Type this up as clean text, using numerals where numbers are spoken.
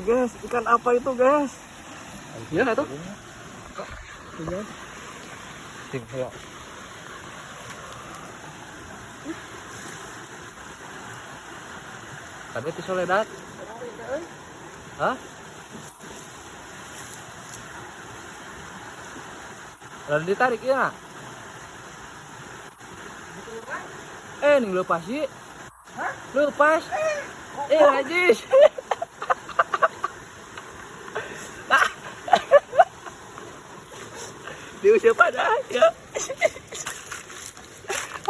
guys, ikan apa itu guys? Iya tuh. Iya. Ting, ayo. Tadi itu Soledad. Hah? Udah ditarik ya? Nih lepas sih. Lepas. Najis. Dia siapa dah ya?